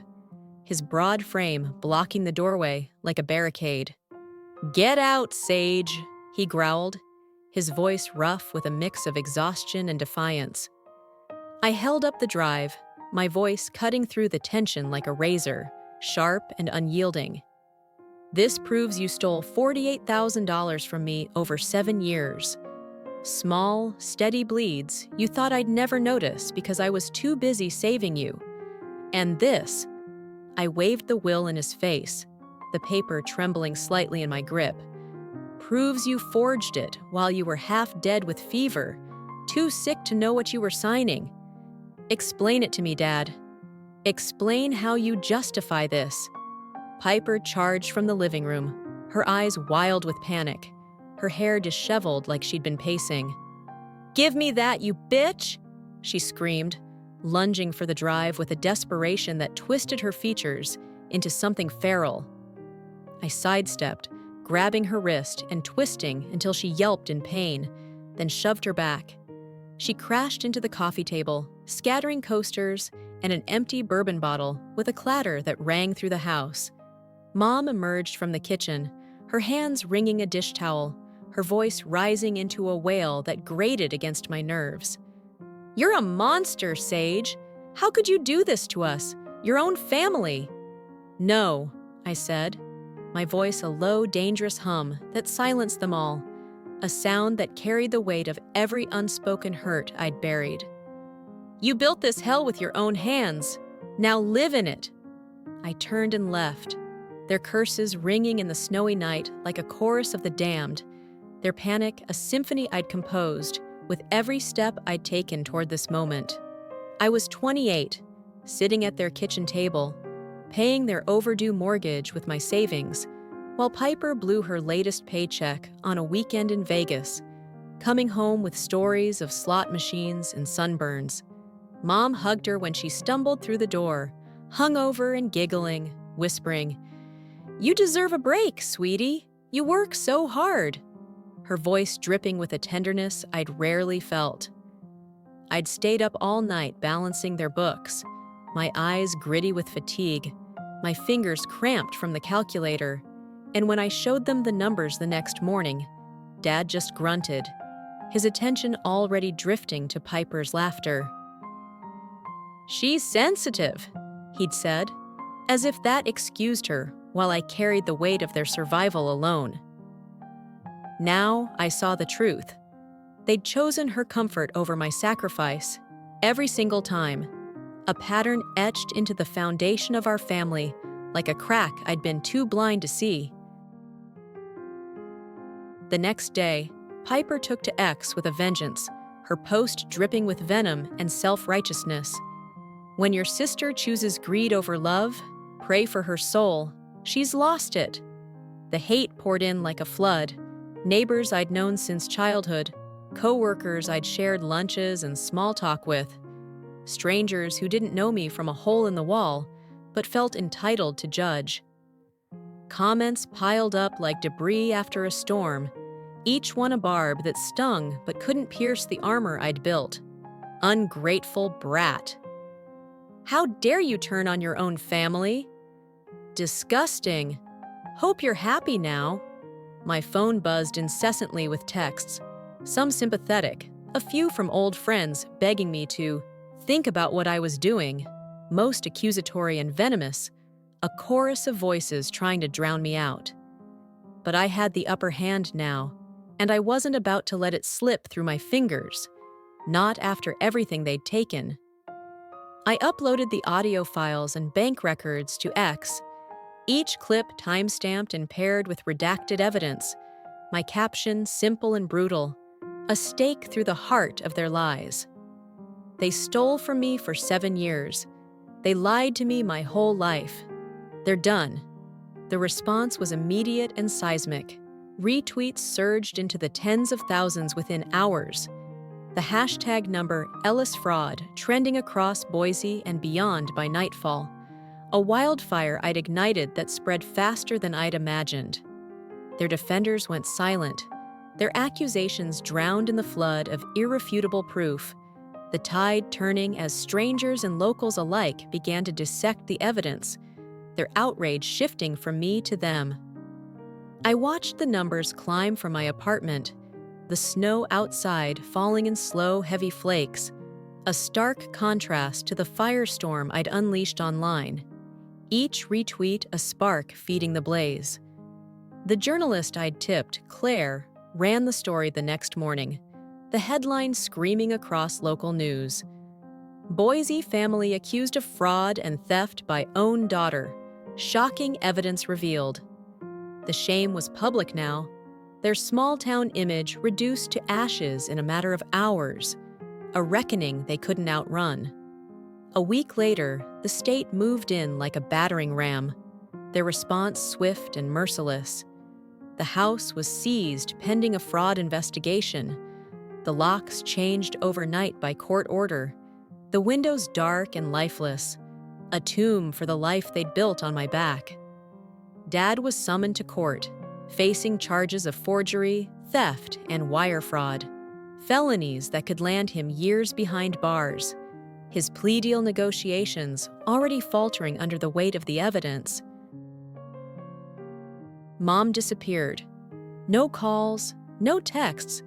his broad frame blocking the doorway like a barricade. "Get out, Sage," he growled, his voice rough with a mix of exhaustion and defiance. I held up the drive, my voice cutting through the tension like a razor, sharp and unyielding. "This proves you stole $48,000 from me over 7 years. Small, steady bleeds you thought I'd never notice because I was too busy saving you. And this," I waved the will in his face, the paper trembling slightly in my grip, "proves you forged it while you were half dead with fever, too sick to know what you were signing. Explain it to me, Dad. Explain how you justify this." Piper charged from the living room, her eyes wild with panic, her hair disheveled like she'd been pacing. "Give me that, you bitch!" she screamed, lunging for the drive with a desperation that twisted her features into something feral. I sidestepped, grabbing her wrist and twisting until she yelped in pain, then shoved her back. She crashed into the coffee table, scattering coasters and an empty bourbon bottle with a clatter that rang through the house. Mom emerged from the kitchen, her hands wringing a dish towel, her voice rising into a wail that grated against my nerves. "You're a monster, Sage! How could you do this to us, your own family?" "No," I said, my voice a low, dangerous hum that silenced them all, a sound that carried the weight of every unspoken hurt I'd buried. "You built this hell with your own hands. Now live in it." I turned and left, their curses ringing in the snowy night like a chorus of the damned, their panic a symphony I'd composed with every step I'd taken toward this moment. I was 28, sitting at their kitchen table, paying their overdue mortgage with my savings, while Piper blew her latest paycheck on a weekend in Vegas, coming home with stories of slot machines and sunburns. Mom hugged her when she stumbled through the door, hungover and giggling, whispering, "You deserve a break, sweetie. You work so hard." Her voice dripping with a tenderness I'd rarely felt. I'd stayed up all night balancing their books, my eyes gritty with fatigue, my fingers cramped from the calculator, and when I showed them the numbers the next morning, Dad just grunted, his attention already drifting to Piper's laughter. "She's sensitive," he'd said, as if that excused her while I carried the weight of their survival alone. Now I saw the truth. They'd chosen her comfort over my sacrifice, every single time, a pattern etched into the foundation of our family like a crack I'd been too blind to see. The next day, Piper took to X with a vengeance, her post dripping with venom and self-righteousness. "When your sister chooses greed over love, pray for her soul. She's lost it." The hate poured in like a flood. Neighbors I'd known since childhood, co-workers I'd shared lunches and small talk with, strangers who didn't know me from a hole in the wall, but felt entitled to judge. Comments piled up like debris after a storm, each one a barb that stung but couldn't pierce the armor I'd built. Ungrateful brat. "How dare you turn on your own family?" "Disgusting. Hope you're happy now." My phone buzzed incessantly with texts, some sympathetic, a few from old friends begging me to think about what I was doing, most accusatory and venomous, a chorus of voices trying to drown me out. But I had the upper hand now, and I wasn't about to let it slip through my fingers, not after everything they'd taken. I uploaded the audio files and bank records to X, each clip time-stamped and paired with redacted evidence, my caption simple and brutal, a stake through the heart of their lies. They stole from me for 7 years. They lied to me my whole life. They're done. The response was immediate and seismic. Retweets surged into the tens of thousands within hours. The hashtag number #EllisFraud trending across Boise and beyond by nightfall. A wildfire I'd ignited that spread faster than I'd imagined. Their defenders went silent, their accusations drowned in the flood of irrefutable proof, the tide turning as strangers and locals alike began to dissect the evidence, their outrage shifting from me to them. I watched the numbers climb from my apartment, the snow outside falling in slow, heavy flakes, a stark contrast to the firestorm I'd unleashed online. Each retweet a spark feeding the blaze. The journalist I'd tipped, Claire, ran the story the next morning, the headline screaming across local news. "Boise family accused of fraud and theft by own daughter. Shocking evidence revealed." The shame was public now, their small-town image reduced to ashes in a matter of hours, a reckoning they couldn't outrun. A week later, the state moved in like a battering ram, their response swift and merciless. The house was seized pending a fraud investigation, the locks changed overnight by court order, the windows dark and lifeless, a tomb for the life they'd built on my back. Dad was summoned to court, facing charges of forgery, theft, and wire fraud, felonies that could land him years behind bars. His plea deal negotiations already faltering under the weight of the evidence. Mom disappeared. No calls, no texts,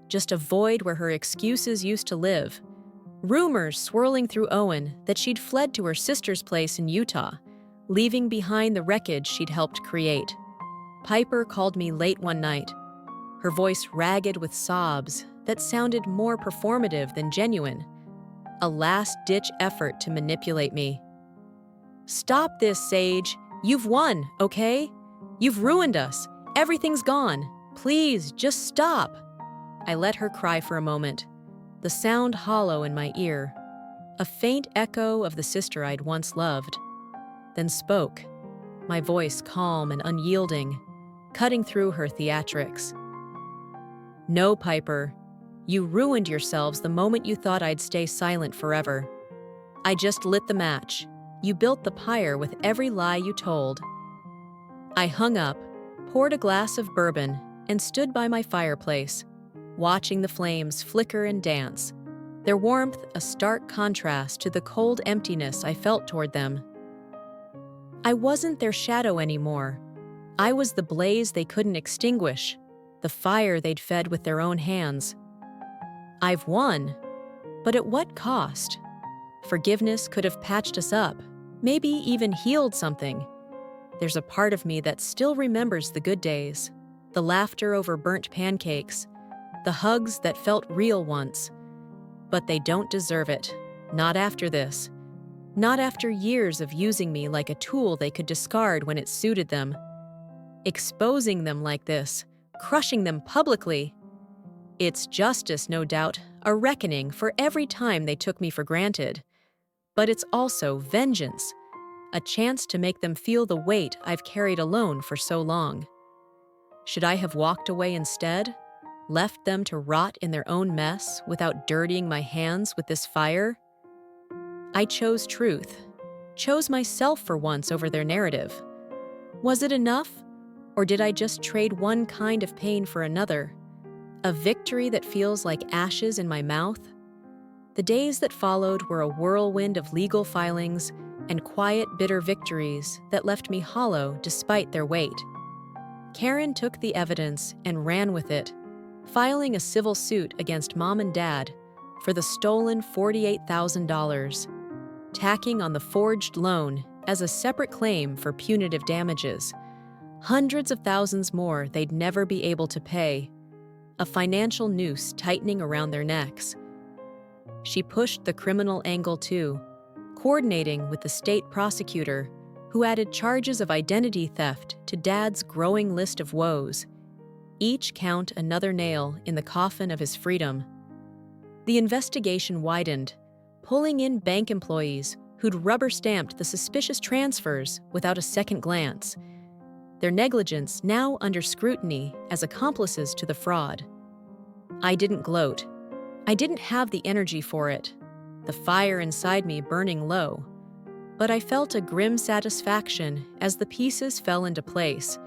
just a void where her excuses used to live. Rumors swirling through Owen that she'd fled to her sister's place in Utah, leaving behind the wreckage she'd helped create. Piper called me late one night, her voice ragged with sobs that sounded more performative than genuine, a last-ditch effort to manipulate me. "Stop this, Sage. You've won, okay? You've ruined us. Everything's gone. Please, just stop." I let her cry for a moment, the sound hollow in my ear, a faint echo of the sister I'd once loved. Then spoke, my voice calm and unyielding, cutting through her theatrics. "No, Piper. You ruined yourselves the moment you thought I'd stay silent forever. I just lit the match. You built the pyre with every lie you told." I hung up, poured a glass of bourbon, and stood by my fireplace, watching the flames flicker and dance, their warmth a stark contrast to the cold emptiness I felt toward them. I wasn't their shadow anymore. I was the blaze they couldn't extinguish, the fire they'd fed with their own hands. I've won, but at what cost? Forgiveness could have patched us up, maybe even healed something. There's a part of me that still remembers the good days, the laughter over burnt pancakes, the hugs that felt real once. But they don't deserve it, not after this. Not after years of using me like a tool they could discard when it suited them. Exposing them like this, crushing them publicly. It's justice, no doubt, a reckoning for every time they took me for granted. But it's also vengeance, a chance to make them feel the weight I've carried alone for so long. Should I have walked away instead? Left them to rot in their own mess without dirtying my hands with this fire? I chose truth, chose myself for once over their narrative. Was it enough? Or did I just trade one kind of pain for another? A victory that feels like ashes in my mouth? The days that followed were a whirlwind of legal filings and quiet, bitter victories that left me hollow despite their weight. Karen took the evidence and ran with it, filing a civil suit against Mom and Dad for the stolen $48,000, tacking on the forged loan as a separate claim for punitive damages, hundreds of thousands more they'd never be able to pay, a financial noose tightening around their necks. She pushed the criminal angle too, coordinating with the state prosecutor, who added charges of identity theft to Dad's growing list of woes, each count another nail in the coffin of his freedom. The investigation widened, pulling in bank employees who'd rubber-stamped the suspicious transfers without a second glance, their negligence now under scrutiny as accomplices to the fraud. I didn't gloat. I didn't have the energy for it, the fire inside me burning low. But I felt a grim satisfaction as the pieces fell into place,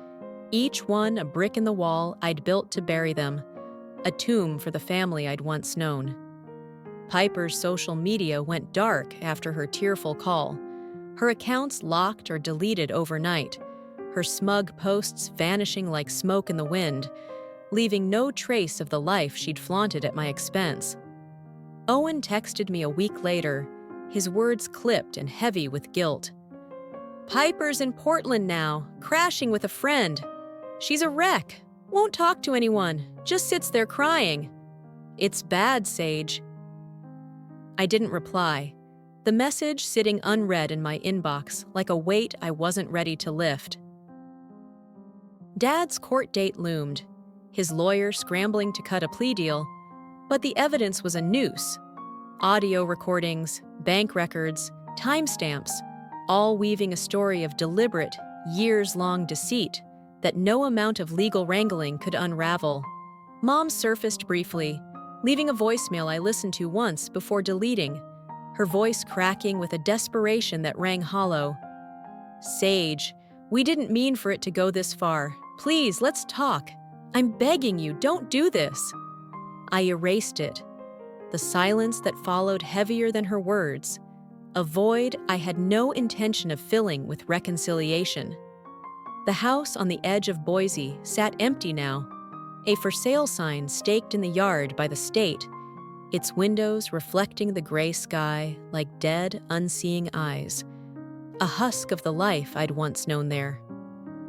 each one a brick in the wall I'd built to bury them, a tomb for the family I'd once known. Piper's social media went dark after her tearful call, her accounts locked or deleted overnight, her smug posts vanishing like smoke in the wind, leaving no trace of the life she'd flaunted at my expense. Owen texted me a week later, his words clipped and heavy with guilt. "Piper's in Portland now, crashing with a friend. She's a wreck, won't talk to anyone, just sits there crying. It's bad, Sage." I didn't reply, the message sitting unread in my inbox like a weight I wasn't ready to lift. Dad's court date loomed, his lawyer scrambling to cut a plea deal, but the evidence was a noose. Audio recordings, bank records, timestamps, all weaving a story of deliberate, years-long deceit that no amount of legal wrangling could unravel. Mom surfaced briefly, leaving a voicemail I listened to once before deleting, her voice cracking with a desperation that rang hollow. "Sage, we didn't mean for it to go this far. Please, let's talk. I'm begging you, don't do this." I erased it, the silence that followed heavier than her words, a void I had no intention of filling with reconciliation. The house on the edge of Boise sat empty now, a for sale sign staked in the yard by the state, its windows reflecting the gray sky like dead, unseeing eyes. a husk of the life I'd once known there.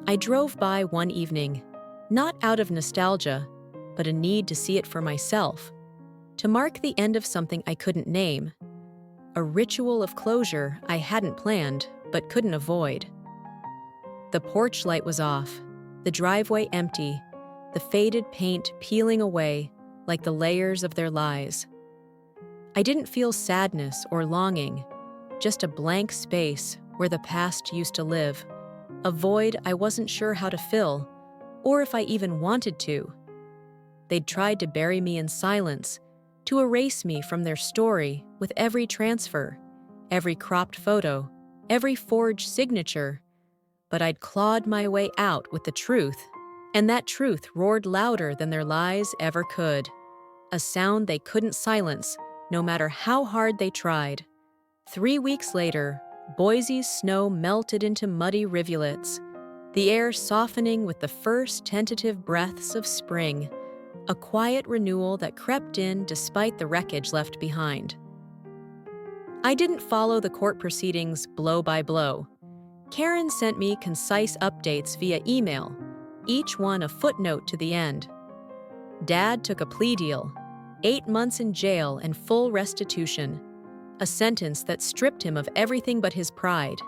I drove by one evening, not out of nostalgia, but a need to see it for myself, to mark the end of something I couldn't name, a ritual of closure I hadn't planned but couldn't avoid. The porch light was off, the driveway empty, the faded paint peeling away like the layers of their lies. I didn't feel sadness or longing, just a blank space where the past used to live, a void I wasn't sure how to fill, or if I even wanted to. They'd tried to bury me in silence, to erase me from their story with every transfer, every cropped photo, every forged signature. But I'd clawed my way out with the truth, and that truth roared louder than their lies ever could. A sound they couldn't silence, no matter how hard they tried. 3 weeks later, Boise's snow melted into muddy rivulets, the air softening with the first tentative breaths of spring, a quiet renewal that crept in despite the wreckage left behind. I didn't follow the court proceedings blow by blow. Karen sent me concise updates via email, each one a footnote to the end. Dad took a plea deal, 8 months in jail and full restitution, a sentence that stripped him of everything but his pride.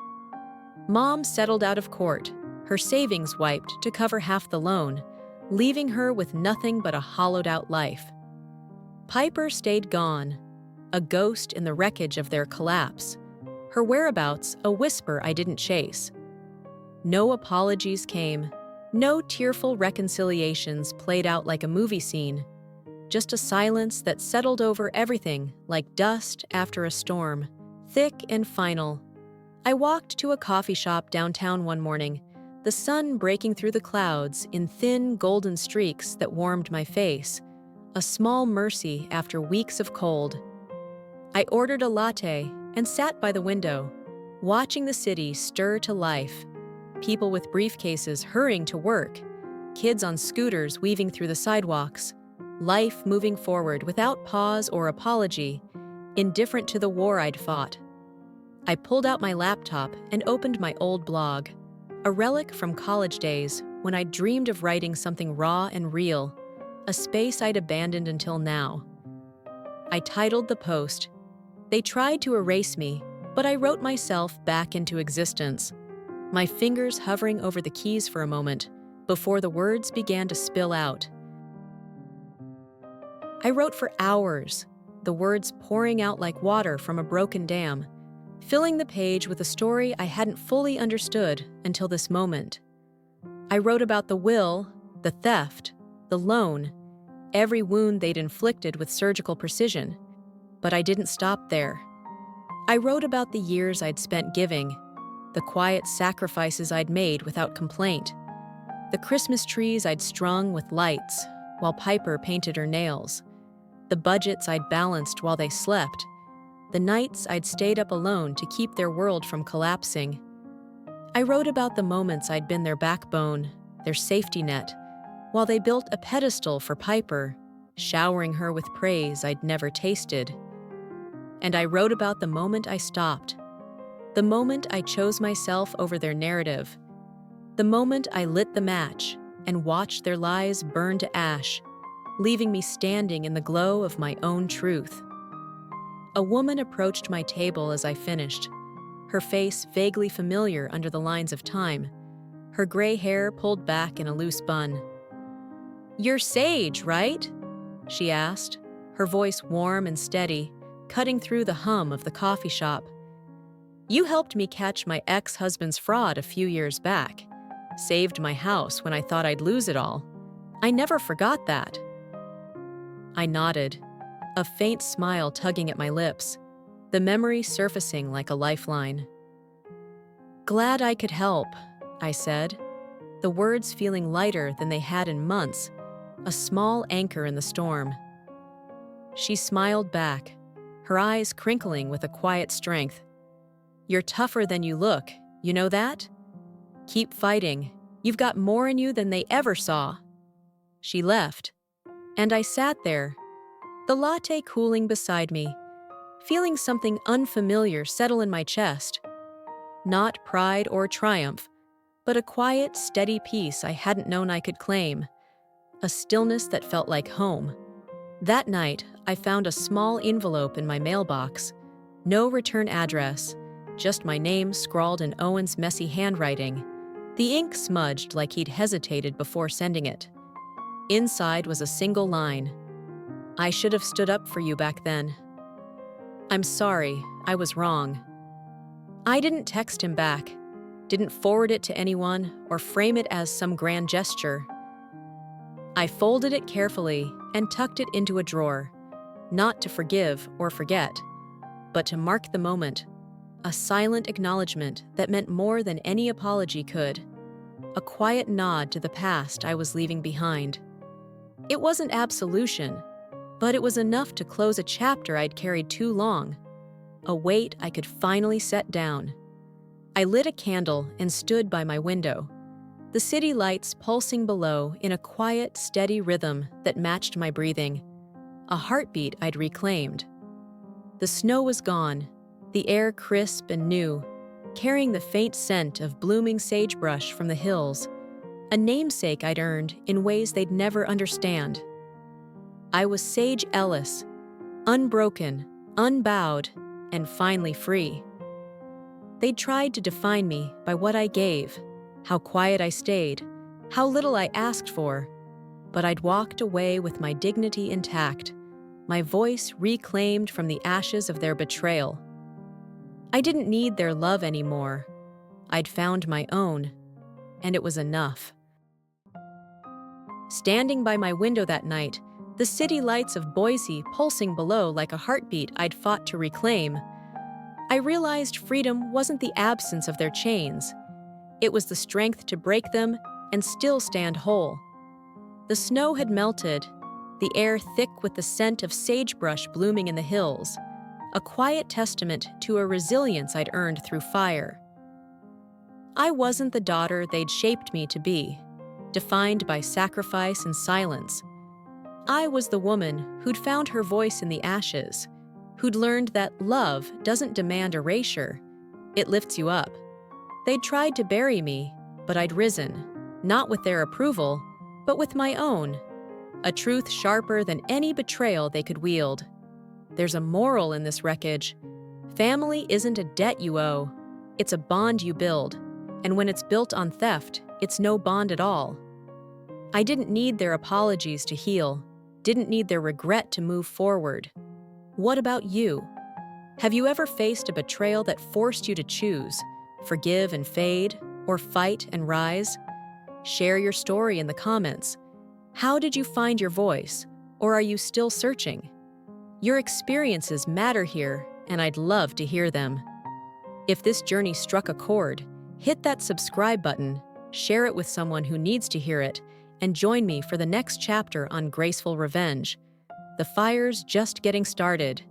Mom settled out of court, her savings wiped to cover half the loan, leaving her with nothing but a hollowed-out life. Piper stayed gone, a ghost in the wreckage of their collapse, her whereabouts a whisper I didn't chase. No apologies came, no tearful reconciliations played out like a movie scene, just a silence that settled over everything like dust after a storm, thick and final. I walked to a coffee shop downtown one morning, the sun breaking through the clouds in thin golden streaks that warmed my face, a small mercy after weeks of cold. I ordered a latte and sat by the window, watching the city stir to life, people with briefcases hurrying to work, kids on scooters weaving through the sidewalks, life moving forward without pause or apology, indifferent to the war I'd fought. I pulled out my laptop and opened my old blog, a relic from college days when I dreamed of writing something raw and real, a space I'd abandoned until now. I titled the post, "They tried to erase me, but I wrote myself back into existence," my fingers hovering over the keys for a moment before the words began to spill out. I wrote for hours, the words pouring out like water from a broken dam, filling the page with a story I hadn't fully understood until this moment. I wrote about the will, the theft, the loan, every wound they'd inflicted with surgical precision. But I didn't stop there. I wrote about the years I'd spent giving, the quiet sacrifices I'd made without complaint, the Christmas trees I'd strung with lights while Piper painted her nails, the budgets I'd balanced while they slept, the nights I'd stayed up alone to keep their world from collapsing. I wrote about the moments I'd been their backbone, their safety net, while they built a pedestal for Piper, showering her with praise I'd never tasted. And I wrote about the moment I stopped, the moment I chose myself over their narrative, the moment I lit the match and watched their lies burn to ash, leaving me standing in the glow of my own truth. A woman approached my table as I finished, her face vaguely familiar under the lines of time, her gray hair pulled back in a loose bun. "You're Sage, right?" she asked, her voice warm and steady, cutting through the hum of the coffee shop. "You helped me catch my ex-husband's fraud a few years back, saved my house when I thought I'd lose it all. I never forgot that." I nodded, a faint smile tugging at my lips, the memory surfacing like a lifeline. "Glad I could help," I said, the words feeling lighter than they had in months, a small anchor in the storm. She smiled back, her eyes crinkling with a quiet strength. "You're tougher than you look, you know that? Keep fighting. You've got more in you than they ever saw." She left, and I sat there, the latte cooling beside me, feeling something unfamiliar settle in my chest. not pride or triumph, but a quiet, steady peace I hadn't known I could claim, a stillness that felt like home. That night, I found a small envelope in my mailbox. No return address, just my name scrawled in Owen's messy handwriting. The ink smudged like he'd hesitated before sending it. Inside was a single line. "I should have stood up for you back then. I'm sorry, I was wrong." I didn't text him back, didn't forward it to anyone or frame it as some grand gesture. I folded it carefully and tucked it into a drawer, not to forgive or forget, but to mark the moment, a silent acknowledgement that meant more than any apology could, a quiet nod to the past I was leaving behind. It wasn't absolution, but it was enough to close a chapter I'd carried too long, a weight I could finally set down. I lit a candle and stood by my window, the city lights pulsing below in a quiet, steady rhythm that matched my breathing, a heartbeat I'd reclaimed. The snow was gone, the air crisp and new, carrying the faint scent of blooming sagebrush from the hills, a namesake I'd earned in ways they'd never understand. I was Sage Ellis, unbroken, unbowed, and finally free. They'd tried to define me by what I gave, how quiet I stayed, how little I asked for, but I'd walked away with my dignity intact, my voice reclaimed from the ashes of their betrayal. I didn't need their love anymore. I'd found my own, and it was enough. Standing by my window that night, the city lights of Boise pulsing below like a heartbeat I'd fought to reclaim, I realized freedom wasn't the absence of their chains. It was the strength to break them and still stand whole. The snow had melted, the air thick with the scent of sagebrush blooming in the hills, a quiet testament to a resilience I'd earned through fire. I wasn't the daughter they'd shaped me to be, defined by sacrifice and silence. I was the woman who'd found her voice in the ashes, who'd learned that love doesn't demand erasure, it lifts you up. They'd tried to bury me, but I'd risen, not with their approval, but with my own, a truth sharper than any betrayal they could wield. There's a moral in this wreckage. Family isn't a debt you owe, it's a bond you build, and when it's built on theft, it's no bond at all. I didn't need their apologies to heal, didn't need their regret to move forward. What about you? Have you ever faced a betrayal that forced you to choose? Forgive and fade, or fight and rise? Share your story in the comments. How did you find your voice, or are you still searching? Your experiences matter here, and I'd love to hear them. If this journey struck a chord, hit that subscribe button, share it with someone who needs to hear it, and join me for the next chapter on Graceful Revenge. The fire's just getting started.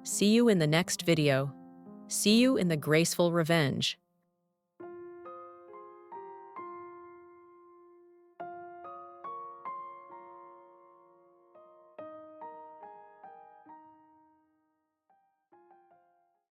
See you in the next video. See you in the Graceful Revenge.